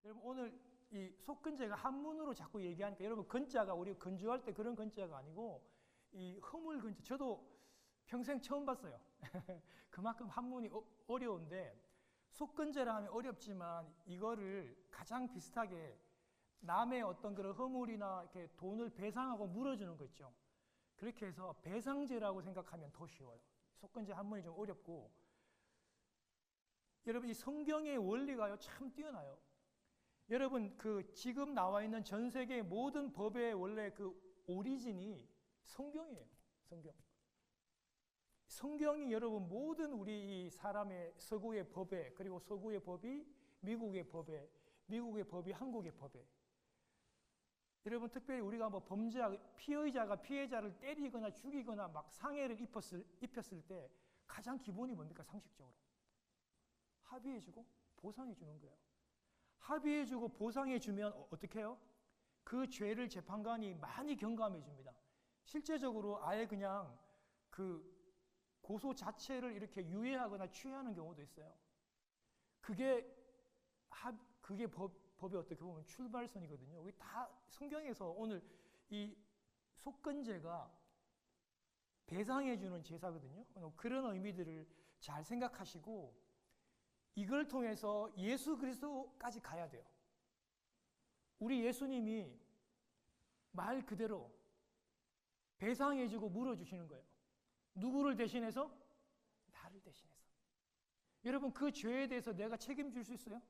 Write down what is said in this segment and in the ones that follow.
여러분 오늘 이 속건제가 한문으로 자꾸 얘기하니까 여러분 건자가 우리 건조할 때 그런 건자가 아니고 이 허물 건자, 저도 평생 처음 봤어요. 그만큼 한문이 어려운데 속건제라 하면 어렵지만 이거를 가장 비슷하게 남의 어떤 그런 허물이나 이렇게 돈을 배상하고 물어주는 거 있죠. 그렇게 해서 배상제라고 생각하면 더 쉬워요. 속건제 한문이 좀 어렵고 여러분 이 성경의 원리가요 참 뛰어나요. 여러분 그 지금 나와 있는 전 세계의 모든 법의 원래 그 오리진이 성경이에요. 성경이 여러분 모든 우리 이 사람의 서구의 법에, 그리고 서구의 법이 미국의 법에, 미국의 법이 한국의 법에, 여러분 특별히 우리가 뭐 피의자가 피해자를 때리거나 죽이거나 막 상해를 입혔을 때 가장 기본이 뭡니까? 상식적으로 합의해주고 보상해주는 거예요. 합의해주고 보상해주면 어떻게 해요? 그 죄를 재판관이 많이 경감해줍니다. 실제적으로 아예 그냥 그 고소 자체를 이렇게 유예하거나 취하는 경우도 있어요. 그게 법의 어떻게 보면 출발선이거든요. 우리 다 성경에서 오늘 이 속건제가 배상해주는 제사거든요. 그런 의미들을 잘 생각하시고 이걸 통해서 예수 그리스도까지 가야 돼요. 우리 예수님이 말 그대로 배상해주고 물어주시는 거예요. 누구를 대신해서? 나를 대신해서. 여러분 그 죄에 대해서 내가 책임질 수 있어요?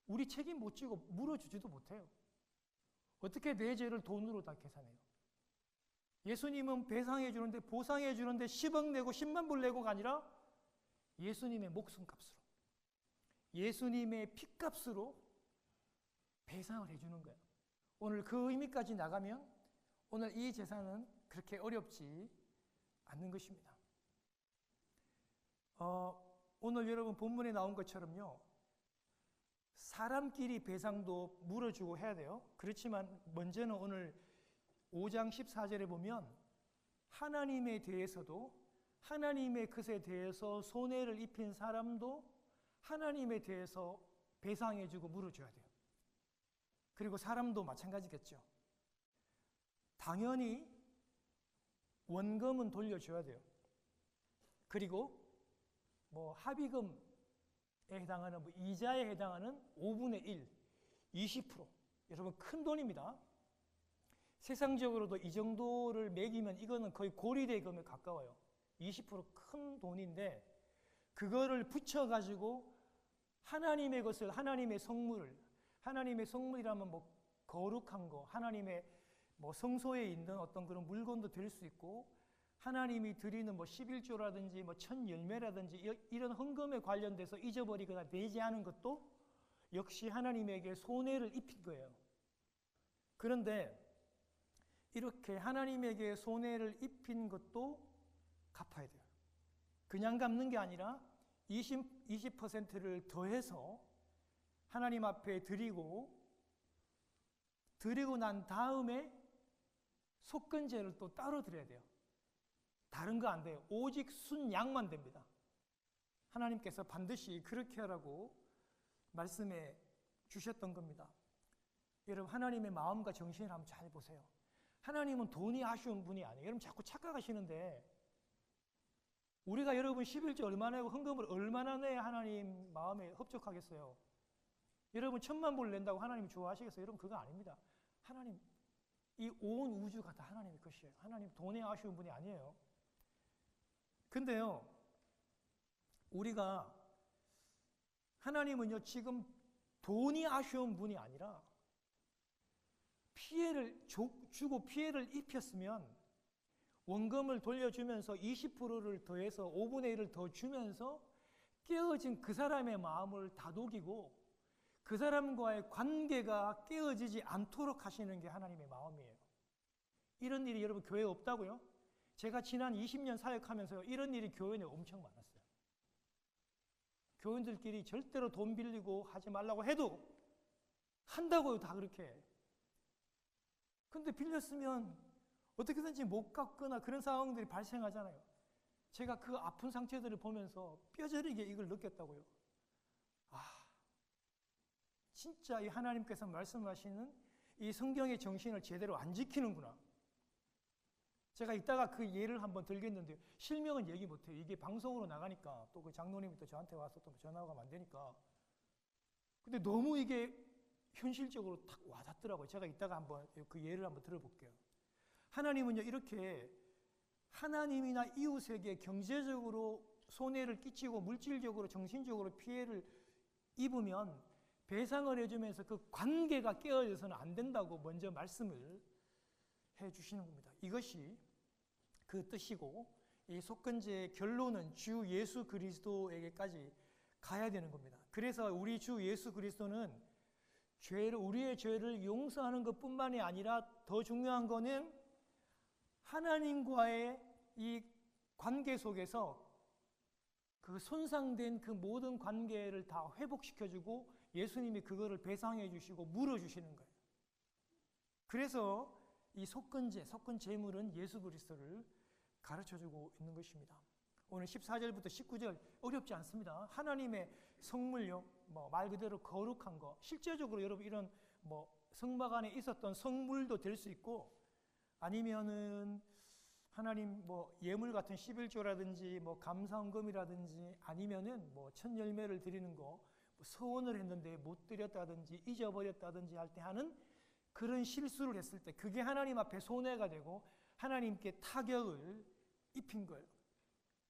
우리 책임 못 지고 물어주지도 못해요. 어떻게 내 죄를 돈으로 다 계산해요? 예수님은 배상해 주는데 보상해 주는데 10억 내고 10만 불 내고가 아니라 예수님의 목숨값으로, 예수님의 피값으로 배상을 해주는 거예요. 오늘 그 의미까지 나가면 오늘 이 제사는 그렇게 어렵지 않는 것입니다. 오늘 여러분 본문에 나온 것처럼요, 사람끼리 배상도 물어주고 해야 돼요. 그렇지만 먼저는 오늘 5장 14절에 보면 하나님에 대해서도, 하나님의 것에 대해서 손해를 입힌 사람도 하나님에 대해서 배상해주고 물어줘야 돼요. 그리고 사람도 마찬가지겠죠. 당연히 원금은 돌려줘야 돼요. 그리고 뭐 합의금에 해당하는 뭐 이자에 해당하는 5분의 1, 20%. 여러분 큰 돈입니다. 세상적으로도 이 정도를 매기면 이거는 거의 고리대금에 가까워요. 20% 큰 돈인데 그거를 붙여가지고 하나님의 것을, 하나님의 성물을, 하나님의 성물이라면 뭐 거룩한 거, 하나님의 뭐 성소에 있는 어떤 그런 물건도 될 수 있고, 하나님이 드리는 뭐 11조라든지 뭐 천열매라든지 이런 헌금에 관련돼서 잊어버리거나 내지 않은 것도 역시 하나님에게 손해를 입힌 거예요. 그런데 이렇게 하나님에게 손해를 입힌 것도 갚아야 돼요. 그냥 갚는 게 아니라 20%를 더해서 하나님 앞에 드리고 난 다음에 속건제를 또 따로 드려야 돼요. 다른 거 안 돼요. 오직 순양만 됩니다. 하나님께서 반드시 그렇게 하라고 말씀해 주셨던 겁니다. 여러분 하나님의 마음과 정신을 한번 잘 보세요. 하나님은 돈이 아쉬운 분이 아니에요. 여러분 자꾸 착각하시는데 우리가 여러분 11조 얼마나 내고 헌금을 얼마나 내야 하나님 마음에 흡족하겠어요? 여러분 1,000만 불 낸다고 하나님이 좋아하시겠어요? 여러분 그거 아닙니다. 하나님, 이 온 우주가 다 하나님의 것이에요. 하나님 돈에 아쉬운 분이 아니에요. 근데요, 우리가 하나님은요 지금 돈이 아쉬운 분이 아니라 피해를 주고 피해를 입혔으면 원금을 돌려주면서 20%를 더해서 5분의 1을 더 주면서 깨어진 그 사람의 마음을 다독이고 그 사람과의 관계가 깨어지지 않도록 하시는 게 하나님의 마음이에요. 이런 일이 여러분 교회에 없다고요? 제가 지난 20년 사역하면서요, 이런 일이 교회에 엄청 많았어요. 교인들끼리 절대로 돈 빌리고 하지 말라고 해도 한다고요, 다 그렇게. 근데 빌렸으면 어떻게든지 못 갚거나 그런 상황들이 발생하잖아요. 제가 그 아픈 상처들을 보면서 뼈저리게 이걸 느꼈다고요. 진짜 이 하나님께서 말씀하시는 이 성경의 정신을 제대로 안 지키는구나. 제가 이따가 그 예를 한번 들겠는데요. 실명은 얘기 못해요. 이게 방송으로 나가니까 또 그 장로님이 또 저한테 와서 또 전화가 가면 안 되니까. 근데 너무 이게 현실적으로 탁 와닿더라고요. 제가 이따가 한번 그 예를 한번 들어볼게요. 하나님은요, 이렇게 하나님이나 이웃에게 경제적으로 손해를 끼치고 물질적으로 정신적으로 피해를 입으면 배상을 해주면서 그 관계가 깨어져서는 안 된다고 먼저 말씀을 해주시는 겁니다. 이것이 그 뜻이고, 이 속건제의 결론은 주 예수 그리스도에게까지 가야 되는 겁니다. 그래서 우리 주 예수 그리스도는 우리의 죄를 용서하는 것뿐만이 아니라 더 중요한 거는 하나님과의 이 관계 속에서 그 손상된 그 모든 관계를 다 회복시켜주고 예수님이 그거를 배상해 주시고 물어주시는 거예요. 그래서 이 속건 제물은 예수 그리스도를 가르쳐주고 있는 것입니다. 오늘 14절부터 19절 어렵지 않습니다. 하나님의 성물요, 말 그대로 거룩한 거, 실제적으로 여러분 이런 성막 안에 있었던 성물도 될 수 있고, 아니면은 하나님 예물 같은 11조라든지 감사헌금이라든지, 아니면은 첫 열매를 드리는 거, 서원을 했는데 못 드렸다든지 잊어버렸다든지 할 때 하는 그런 실수를 했을 때 그게 하나님 앞에 손해가 되고 하나님께 타격을 입힌 거예요.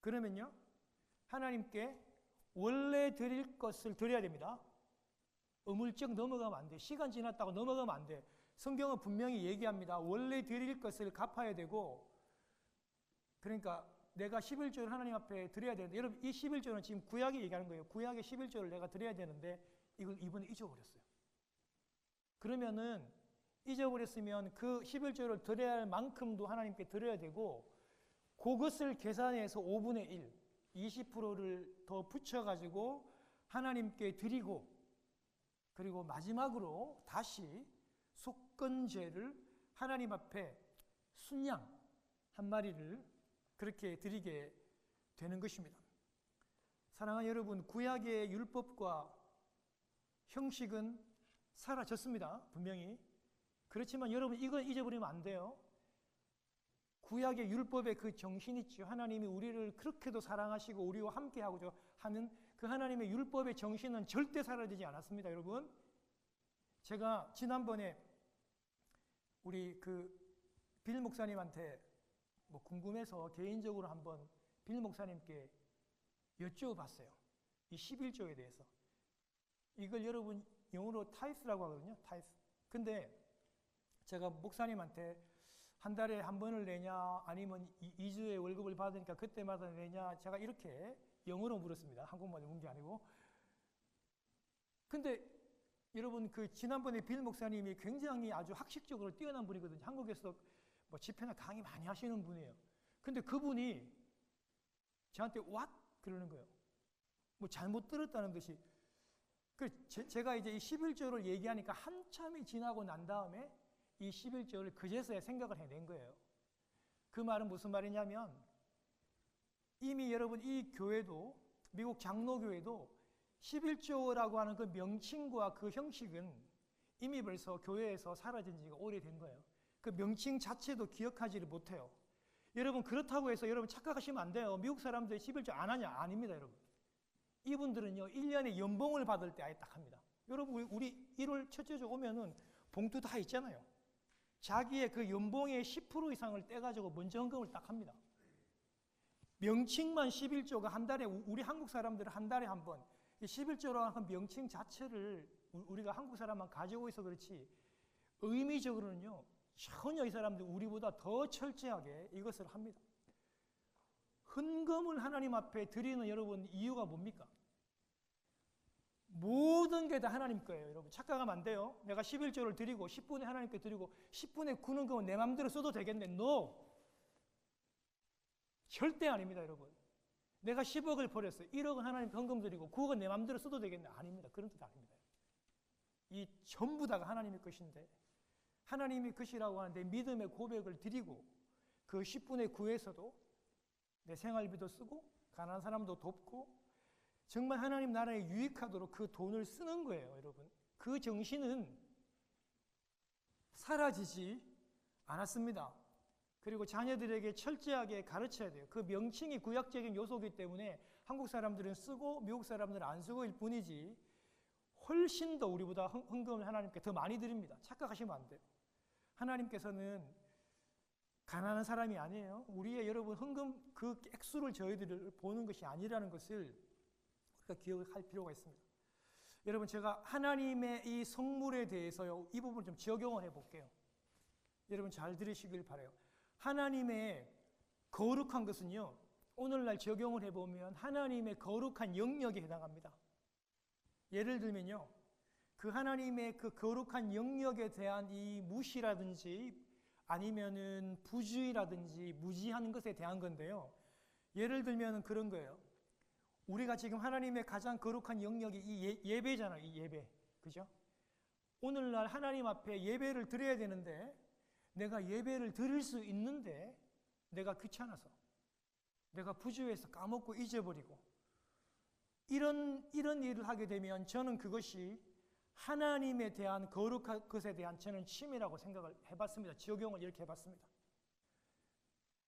그러면요, 하나님께 원래 드릴 것을 드려야 됩니다. 어물쩍 넘어가면 안 돼. 시간 지났다고 넘어가면 안 돼. 성경은 분명히 얘기합니다. 원래 드릴 것을 갚아야 되고, 그러니까 내가 11조를 하나님 앞에 드려야 되는데, 여러분 이 11조는 지금 구약이 얘기하는 거예요. 구약의 11조를 내가 드려야 되는데 이걸 이번에 잊어버렸어요. 그러면은 잊어버렸으면 그 11조를 드려야 할 만큼도 하나님께 드려야 되고, 그것을 계산해서 5분의 1, 20%를 더 붙여가지고 하나님께 드리고, 그리고 마지막으로 다시 속건제를 하나님 앞에 순양 한 마리를 그렇게 드리게 되는 것입니다. 사랑하는 여러분, 구약의 율법과 형식은 사라졌습니다. 분명히. 그렇지만 여러분, 이건 잊어버리면 안 돼요. 구약의 율법의 그 정신 있죠. 하나님이 우리를 그렇게도 사랑하시고 우리와 함께하고자 하는 그 하나님의 율법의 정신은 절대 사라지지 않았습니다. 여러분, 제가 지난번에 우리 빌 목사님한테 궁금해서 개인적으로 한번 빌 목사님께 여쭤봤어요. 이 11조에 대해서. 이걸 여러분 영어로 타이스라고 하거든요. 타이스. 근데 제가 목사님한테 한 달에 한 번을 내냐, 아니면 2주에 월급을 받으니까 그때마다 내냐, 제가 이렇게 영어로 물었습니다. 한국말로 문 게 아니고. 근데 여러분, 지난번에 빌 목사님이 굉장히 아주 학식적으로 뛰어난 분이거든요. 한국에서 집회나 강의 많이 하시는 분이에요. 근데 그분이 저한테 what? 그러는 거예요. 잘못 들었다는 듯이. 제가 이제 이 11조를 얘기하니까 한참이 지나고 난 다음에 이 11조를 그제서야 생각을 해낸 거예요. 그 말은 무슨 말이냐면, 이미 여러분 이 교회도, 미국 장로교회도 11조라고 하는 그 명칭과 그 형식은 이미 벌써 교회에서 사라진 지가 오래된 거예요. 그 명칭 자체도 기억하지를 못해요. 여러분, 그렇다고 해서 여러분 착각하시면 안 돼요. 미국 사람들이 11조 안 하냐? 아닙니다, 여러분. 이분들은요, 1년에 연봉을 받을 때 아예 딱 합니다. 여러분, 우리 1월 첫째 주 오면은 봉투 다 있잖아요. 자기의 그 연봉의 10% 이상을 떼가지고 먼저 헌금을 딱 합니다. 명칭만 11조가 한 달에, 우리 한국 사람들은 한 달에 한 번, 11조라는 그 명칭 자체를 우리가 한국 사람만 가지고 있어 그렇지, 의미적으로는요, 전혀 이 사람들이 우리보다 더 철저하게 이것을 합니다. 헌금을 하나님 앞에 드리는 여러분 이유가 뭡니까? 모든 게 다 하나님 거예요. 여러분 착각하면 안 돼요. 내가 11조를 드리고 10분의 하나님께 드리고 10분의 9는 그건 내 마음대로 써도 되겠네. No! 절대 아닙니다, 여러분. 내가 10억을 버렸어요. 1억은 하나님께 헌금 드리고 9억은 내 마음대로 써도 되겠네. 아닙니다. 그런 뜻 아닙니다. 이 전부 다가 하나님의 것인데, 하나님의 것이라고 하는데 믿음의 고백을 드리고 그 10분의 9에서도 내 생활비도 쓰고 가난한 사람도 돕고 정말 하나님 나라에 유익하도록 그 돈을 쓰는 거예요, 여러분. 그 정신은 사라지지 않았습니다. 그리고 자녀들에게 철저하게 가르쳐야 돼요. 그 명칭이 구약적인 요소이기 때문에 한국 사람들은 쓰고 미국 사람들은 안 쓰고일 뿐이지 훨씬 더 우리보다 헌금을 하나님께 더 많이 드립니다. 착각하시면 안 돼요. 하나님께서는 가난한 사람이 아니에요. 우리의 여러분 헌금 그 액수를 저희들을 보는 것이 아니라는 것을 우리가 기억할 필요가 있습니다. 여러분 제가 하나님의 이 성물에 대해서요 이 부분을 좀 적용을 해볼게요. 여러분 잘 들으시길 바라요. 하나님의 거룩한 것은요 오늘날 적용을 해보면 하나님의 거룩한 영역에 해당합니다. 예를 들면요 그 하나님의 그 거룩한 영역에 대한 이 무시라든지 아니면은 부주의라든지 무지한 것에 대한 건데요. 예를 들면 그런 거예요. 우리가 지금 하나님의 가장 거룩한 영역이 이 예배잖아요. 이 예배. 그죠? 오늘날 하나님 앞에 예배를 드려야 되는데 내가 예배를 드릴 수 있는데 내가 귀찮아서 내가 부주의해서 까먹고 잊어버리고 이런 일을 하게 되면 저는 그것이 하나님에 대한 거룩한 것에 대한 저는 침해라고 생각을 해봤습니다. 적용을 이렇게 해봤습니다.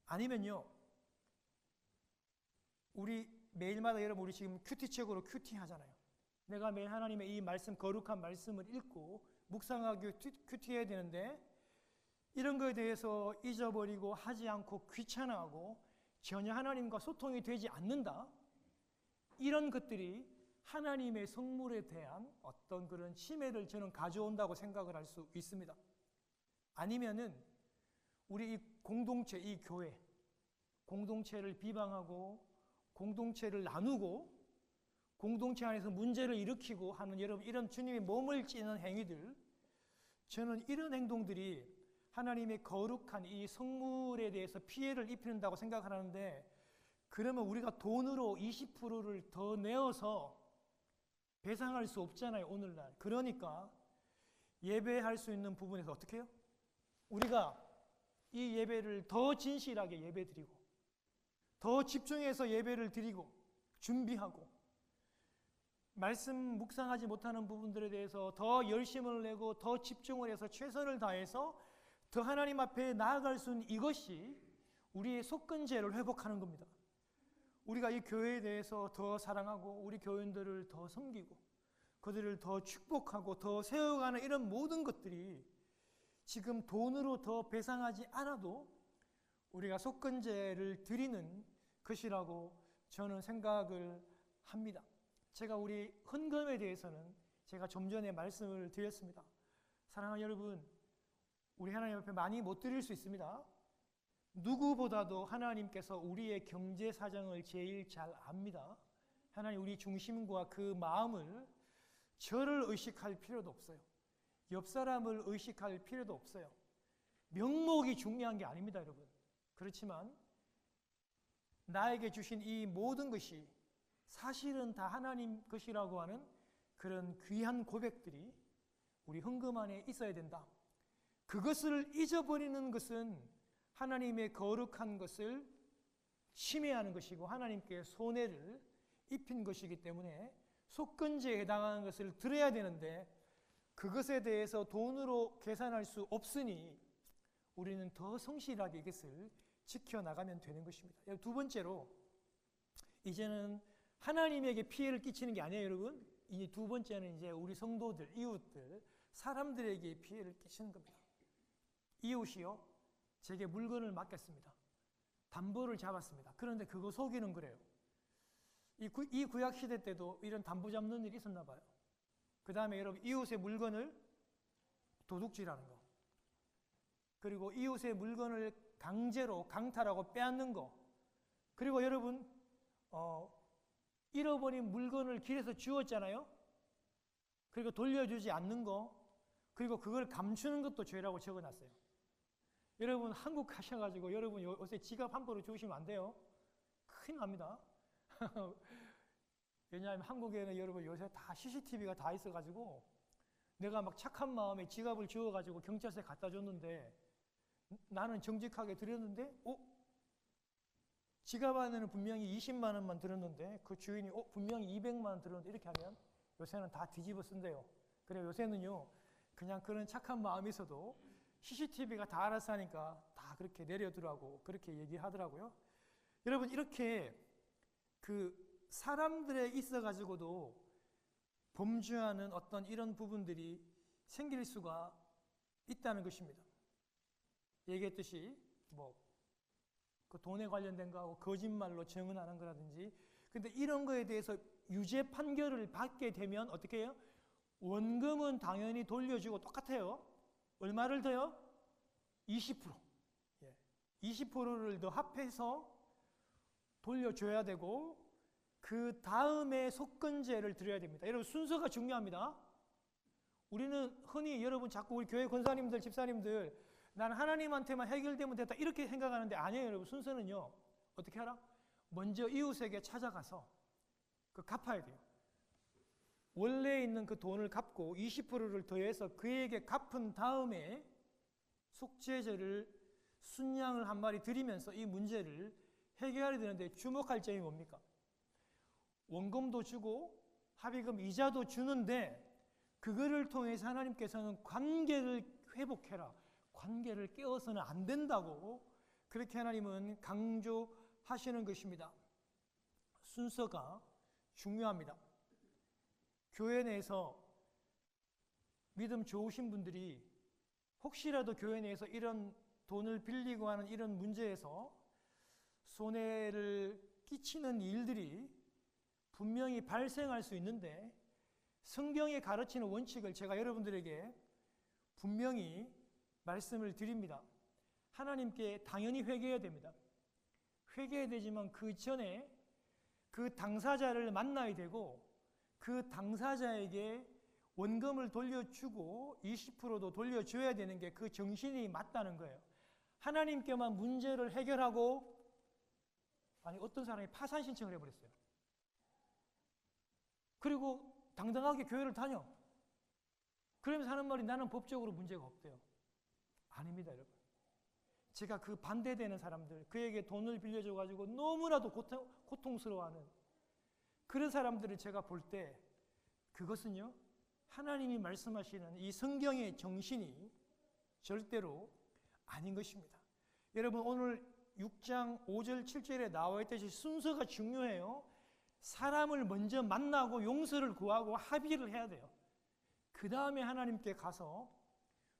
아니면요 우리 매일마다 여러분 우리 지금 큐티책으로 큐티 하잖아요. 내가 매일 하나님의 이 말씀 거룩한 말씀을 읽고 묵상하고 큐티해야 되는데 이런 거에 대해서 잊어버리고 하지 않고 귀찮아하고 전혀 하나님과 소통이 되지 않는다. 이런 것들이 하나님의 성물에 대한 어떤 그런 침해를 저는 가져온다고 생각을 할 수 있습니다. 아니면은 우리 이 공동체, 이 교회 공동체를 비방하고 공동체를 나누고 공동체 안에서 문제를 일으키고 하는 여러분 이런 주님의 몸을 찌는 행위들 저는 이런 행동들이 하나님의 거룩한 이 성물에 대해서 피해를 입힌다고 생각하는데 그러면 우리가 돈으로 20%를 더 내어서 배상할 수 없잖아요 오늘날. 그러니까 예배할 수 있는 부분에서 어떻게 해요? 우리가 이 예배를 더 진실하게 예배드리고 더 집중해서 예배를 드리고 준비하고 말씀 묵상하지 못하는 부분들에 대해서 더 열심을 내고 더 집중을 해서 최선을 다해서 더 하나님 앞에 나아갈 수 있는 이것이 우리의 속건제를 회복하는 겁니다. 우리가 이 교회에 대해서 더 사랑하고 우리 교인들을 더 섬기고 그들을 더 축복하고 더 세워가는 이런 모든 것들이 지금 돈으로 더 배상하지 않아도 우리가 속건제를 드리는 것이라고 저는 생각을 합니다. 제가 우리 헌금에 대해서는 제가 좀 전에 말씀을 드렸습니다. 사랑하는 여러분, 우리 하나님 앞에 많이 못 드릴 수 있습니다. 누구보다도 하나님께서 우리의 경제 사정을 제일 잘 압니다. 하나님 우리 중심과 그 마음을 저를 의식할 필요도 없어요. 옆 사람을 의식할 필요도 없어요. 명목이 중요한 게 아닙니다, 여러분. 그렇지만 나에게 주신 이 모든 것이 사실은 다 하나님 것이라고 하는 그런 귀한 고백들이 우리 헌금 안에 있어야 된다. 그것을 잊어버리는 것은 하나님의 거룩한 것을 침해하는 것이고 하나님께 손해를 입힌 것이기 때문에 속건제에 해당하는 것을 들어야 되는데 그것에 대해서 돈으로 계산할 수 없으니 우리는 더 성실하게 이것을 지켜나가면 되는 것입니다. 두 번째로 이제는 하나님에게 피해를 끼치는 게 아니에요, 여러분. 이 두 번째는 이제 우리 성도들, 이웃들, 사람들에게 피해를 끼치는 겁니다. 이웃이요, 제게 물건을 맡겼습니다. 담보를 잡았습니다. 그런데 그거 속이는 거래요. 이 구약 시대 때도 이런 담보 잡는 일이 있었나 봐요. 그 다음에 여러분 이웃의 물건을 도둑질하는 거, 그리고 이웃의 물건을 강제로 강탈하고 빼앗는 거, 그리고 여러분 잃어버린 물건을 길에서 주웠잖아요. 그리고 돌려주지 않는 거, 그리고 그걸 감추는 것도 죄라고 적어놨어요. 여러분 한국 가셔가지고 여러분 요새 지갑 함부로 주우시면 안 돼요. 큰일 납니다. 왜냐하면 한국에는 여러분 요새 다 CCTV가 다 있어가지고 내가 막 착한 마음에 지갑을 주워가지고 경찰서에 갖다 줬는데 나는 정직하게 드렸는데 지갑 안에는 분명히 20만 원만 들었는데 그 주인이 분명히 200만 원 들었는데 이렇게 하면 요새는 다 뒤집어 쓴대요. 그래요. 요새는요, 그냥 그런 착한 마음이 있어도 CCTV가 다 알아서 하니까 다 그렇게 내려두라고 그렇게 얘기하더라고요. 여러분, 이렇게 그 사람들에 있어가지고도 범죄하는 어떤 이런 부분들이 생길 수가 있다는 것입니다. 얘기했듯이 그 돈에 관련된 거하고 거짓말로 증언하는 거라든지. 근데 이런 거에 대해서 유죄 판결을 받게 되면 어떻게 해요? 원금은 당연히 돌려주고 똑같아요. 얼마를 더요? 20%. 20%를 더 합해서 돌려줘야 되고, 그 다음에 속건제를 드려야 됩니다. 여러분, 순서가 중요합니다. 우리는 흔히 여러분 자꾸 우리 교회 권사님들, 집사님들, 나는 하나님한테만 해결되면 됐다 이렇게 생각하는데 아니에요. 여러분, 순서는요, 어떻게 하라? 먼저 이웃에게 찾아가서 그 갚아야 돼요. 원래 있는 그 돈을 갚고 20%를 더해서 그에게 갚은 다음에 속죄제를 순양을 한 마리 드리면서 이 문제를 해결해야 되는데, 주목할 점이 뭡니까? 원금도 주고 합의금 이자도 주는데 그거를 통해서 하나님께서는 관계를 회복해라, 관계를 깨어서는 안 된다고 그렇게 하나님은 강조하시는 것입니다. 순서가 중요합니다. 교회 내에서 믿음 좋으신 분들이 혹시라도 교회 내에서 이런 돈을 빌리고 하는 이런 문제에서 손해를 끼치는 일들이 분명히 발생할 수 있는데, 성경이 가르치는 원칙을 제가 여러분들에게 분명히 말씀을 드립니다. 하나님께 당연히 회개해야 됩니다. 회개해야 되지만 그 전에 그 당사자를 만나야 되고, 그 당사자에게 원금을 돌려주고 20%도 돌려줘야 되는 게 그 정신이 맞다는 거예요. 하나님께만 문제를 해결하고, 아니 어떤 사람이 파산 신청을 해버렸어요. 그리고 당당하게 교회를 다녀. 그러면서 하는 말이 나는 법적으로 문제가 없대요. 아닙니다, 여러분. 제가 그 반대되는 사람들, 그에게 돈을 빌려줘가지고 너무나도 고통스러워하는 그런 사람들을 제가 볼 때, 그것은요, 하나님이 말씀하시는 이 성경의 정신이 절대로 아닌 것입니다. 여러분, 오늘 6장 5절 7절에 나와 있듯이 순서가 중요해요. 사람을 먼저 만나고 용서를 구하고 합의를 해야 돼요. 그 다음에 하나님께 가서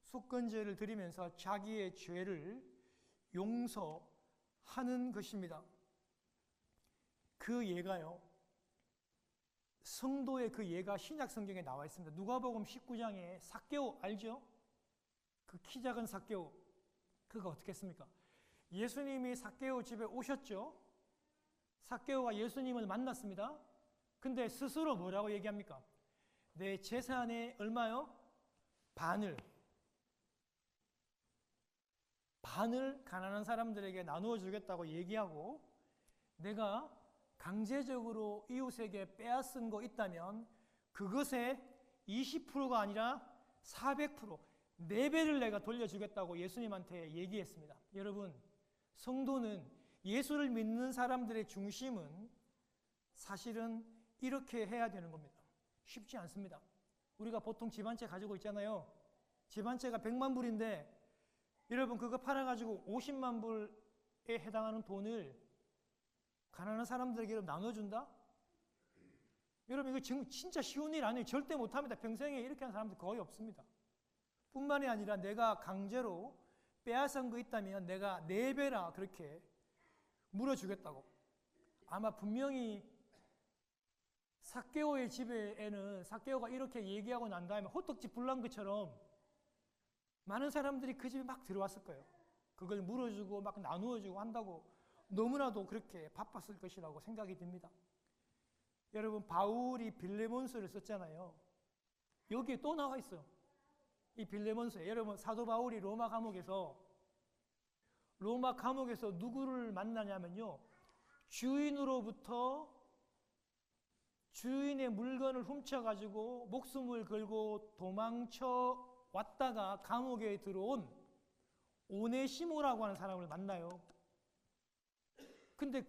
속건제를 드리면서 자기의 죄를 용서하는 것입니다. 그 예가요, 성도의 그 예가 신약 성경에 나와 있습니다. 누가복음 19장에 삭개오 알죠? 그 키 작은 삭개오, 그가 어떻게 했습니까? 예수님이 삭개오 집에 오셨죠? 삭개오가 예수님을 만났습니다. 근데 스스로 뭐라고 얘기합니까? 내 재산의 얼마요? 반을 가난한 사람들에게 나누어 주겠다고 얘기하고, 내가 강제적으로 이웃에게 빼앗은 거 있다면 그것의 20%가 아니라 400%, 4배를 내가 돌려주겠다고 예수님한테 얘기했습니다. 여러분, 성도는, 예수를 믿는 사람들의 중심은 사실은 이렇게 해야 되는 겁니다. 쉽지 않습니다. 우리가 보통 집 한 채 가지고 있잖아요. 집 한 채가 100만 불인데 여러분, 그거 팔아가지고 50만 불에 해당하는 돈을 가난한 사람들에게 나눠준다? 여러분, 이거 진짜 쉬운 일 아니에요. 절대 못합니다. 평생에 이렇게 하는 사람들 거의 없습니다. 뿐만이 아니라 내가 강제로 빼앗은 거 있다면 내가 4배라 그렇게 물어주겠다고. 아마 분명히 삭개오의 집에는 삭개오가 이렇게 얘기하고 난 다음에 호떡집 불난 것처럼 많은 사람들이 그 집에 막 들어왔을 거예요. 그걸 물어주고 막 나누어주고 한다고 너무나도 그렇게 바빴을 것이라고 생각이 듭니다. 여러분, 바울이 빌레몬서를 썼잖아요. 여기에 또 나와 있어요. 이 빌레몬서에. 여러분, 사도 바울이 로마 감옥에서 누구를 만나냐면요, 주인으로부터 주인의 물건을 훔쳐가지고 목숨을 걸고 도망쳐 왔다가 감옥에 들어온 오네시모라고 하는 사람을 만나요. 근데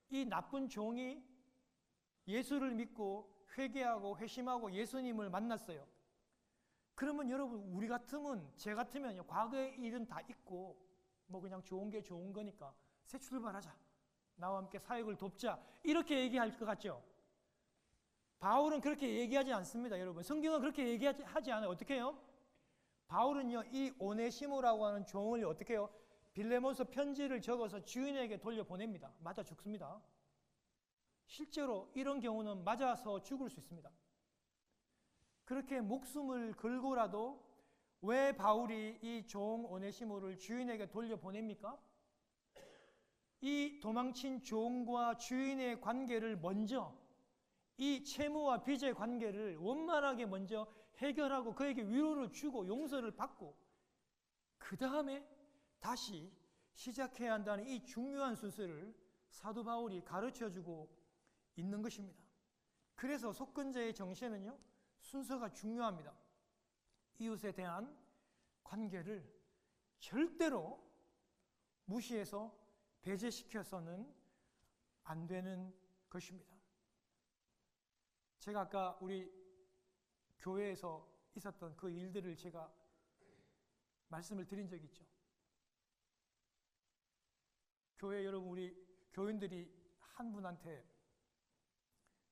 이 나쁜 종이 예수를 믿고 회개하고 회심하고 예수님을 만났어요. 그러면 여러분, 우리 같으면, 제 같으면 과거의 일은 다 잊고 뭐 그냥 좋은 게 좋은 거니까 새 출발하자, 나와 함께 사역을 돕자, 이렇게 얘기할 것 같죠? 바울은 그렇게 얘기하지 않습니다. 여러분, 성경은 그렇게 얘기하지 않아요. 어떻게 해요? 바울은요, 이 오네시모라고 하는 종을 어떻게 해요? 빌레몬서 편지를 적어서 주인에게 돌려보냅니다. 맞아 죽습니다. 실제로 이런 경우는 맞아서 죽을 수 있습니다. 그렇게 목숨을 걸고라도 왜 바울이 이 종 오네시모를 주인에게 돌려보냅니까? 이 도망친 종과 주인의 관계를 먼저, 이 채무와 빚의 관계를 원만하게 먼저 해결하고 그에게 위로를 주고 용서를 받고 그 다음에 다시 시작해야 한다는 이 중요한 순서를 사도 바울이 가르쳐주고 있는 것입니다. 그래서 속건제의 정신은요, 순서가 중요합니다. 이웃에 대한 관계를 절대로 무시해서 배제시켜서는 안 되는 것입니다. 제가 아까 우리 교회에서 있었던 그 일들을 제가 말씀을 드린 적이 있죠. 교회 여러분, 우리 교인들이 한 분한테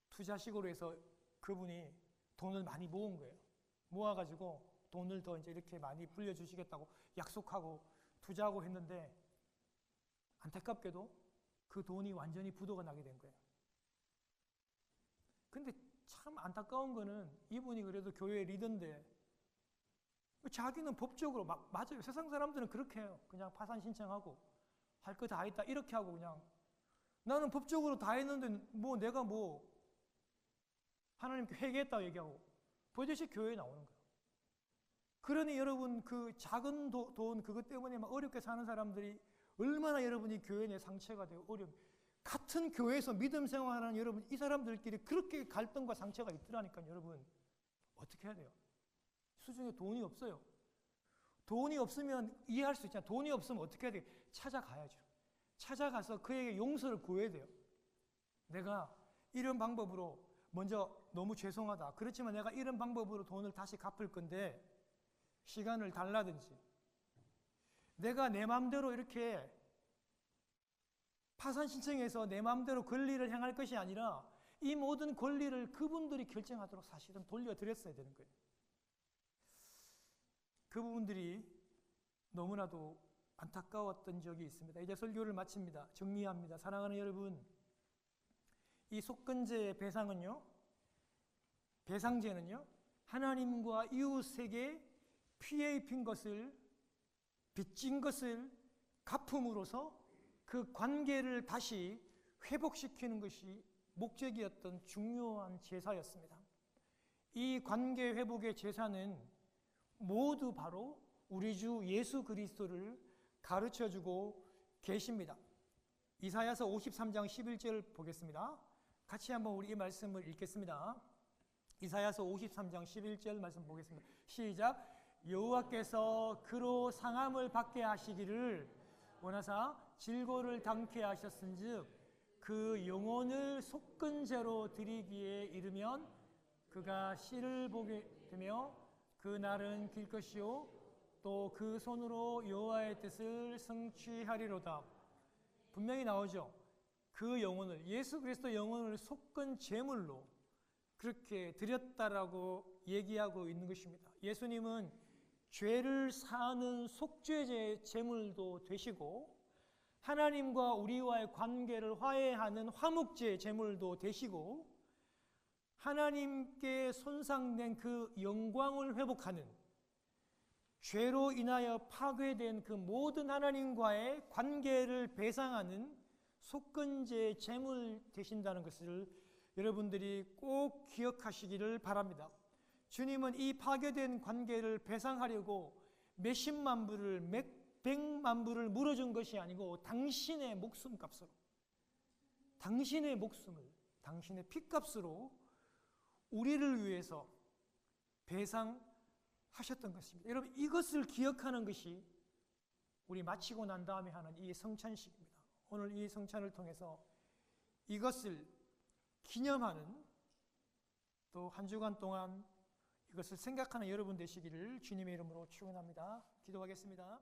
투자식으로 해서 그분이 돈을 많이 모은 거예요. 모아가지고 돈을 더 이제 이렇게 많이 불려주시겠다고 약속하고 투자하고 했는데 안타깝게도 그 돈이 완전히 부도가 나게 된 거예요. 근데 참 안타까운 거는 이분이 그래도 교회 리더인데 자기는 법적으로 맞아요. 세상 사람들은 그렇게 해요. 그냥 파산 신청하고 할 거 다 했다 이렇게 하고 그냥 나는 법적으로 다 했는데 뭐 내가 뭐 하나님께 회개했다고 얘기하고 버젓이 교회에 나오는 거예요. 그러니 여러분, 그 작은 돈 그것 때문에 막 어렵게 사는 사람들이 얼마나 여러분이 교회 내 상처가 되고 같은 교회에서 믿음 생활하는 여러분, 이 사람들끼리 그렇게 갈등과 상처가 있더라니까요. 여러분, 어떻게 해야 돼요? 수중에 돈이 없어요. 돈이 없으면 이해할 수 있잖아요. 돈이 없으면 어떻게 해야 돼요? 찾아가야죠. 찾아가서 그에게 용서를 구해야 돼요. 내가 이런 방법으로 먼저 너무 죄송하다. 그렇지만 내가 이런 방법으로 돈을 다시 갚을 건데 시간을 달라든지, 내가 내 마음대로 이렇게 파산 신청해서 내 마음대로 권리를 행할 것이 아니라 이 모든 권리를 그분들이 결정하도록 사실은 돌려드렸어야 되는 거예요. 그 부분들이 너무나도 안타까웠던 적이 있습니다. 이제 설교를 마칩니다. 정리합니다. 사랑하는 여러분, 이 속건제의 배상제는요, 하나님과 이웃에게 피해 입힌 것을, 빚진 것을 갚음으로써 그 관계를 다시 회복시키는 것이 목적이었던 중요한 제사였습니다. 이 관계 회복의 제사는 모두 바로 우리 주 예수 그리스도를 가르쳐주고 계십니다. 이사야서 53장 11절 보겠습니다. 같이 한번 우리 이 말씀을 읽겠습니다. 이사야서 53장 11절 말씀 보겠습니다. 시작. 여호와께서 그로 상함을 받게 하시기를 원하사 질고를 당케 하셨은즉 그 영혼을 속건제로 드리기에 이르면 그가 씨를 보게 되며 그 날은 길 것이요 또 그 손으로 여호와의 뜻을 성취하리로다. 분명히 나오죠. 그 영혼을, 예수 그리스도 영혼을 속건 제물로 그렇게 드렸다라고 얘기하고 있는 것입니다. 예수님은 죄를 사하는 속죄제 제물도 되시고 하나님과 우리와의 관계를 화해하는 화목제 제물도 되시고 하나님께 손상된 그 영광을 회복하는, 죄로 인하여 파괴된 그 모든 하나님과의 관계를 배상하는 속건제 제물 되신다는 것을 여러분들이 꼭 기억하시기를 바랍니다. 주님은 이 파괴된 관계를 배상하려고 몇십만 불을, 몇백만 불을 물어준 것이 아니고 당신의 목숨값으로, 당신의 목숨을, 당신의 피값으로 우리를 위해서 배상하셨던 것입니다. 여러분, 이것을 기억하는 것이 우리 마치고 난 다음에 하는 이 성찬식입니다. 오늘 이 성찬을 통해서 이것을 기념하는 또 한 주간 동안 이것을 생각하는 여러분 되시기를 주님의 이름으로 축원합니다. 기도하겠습니다.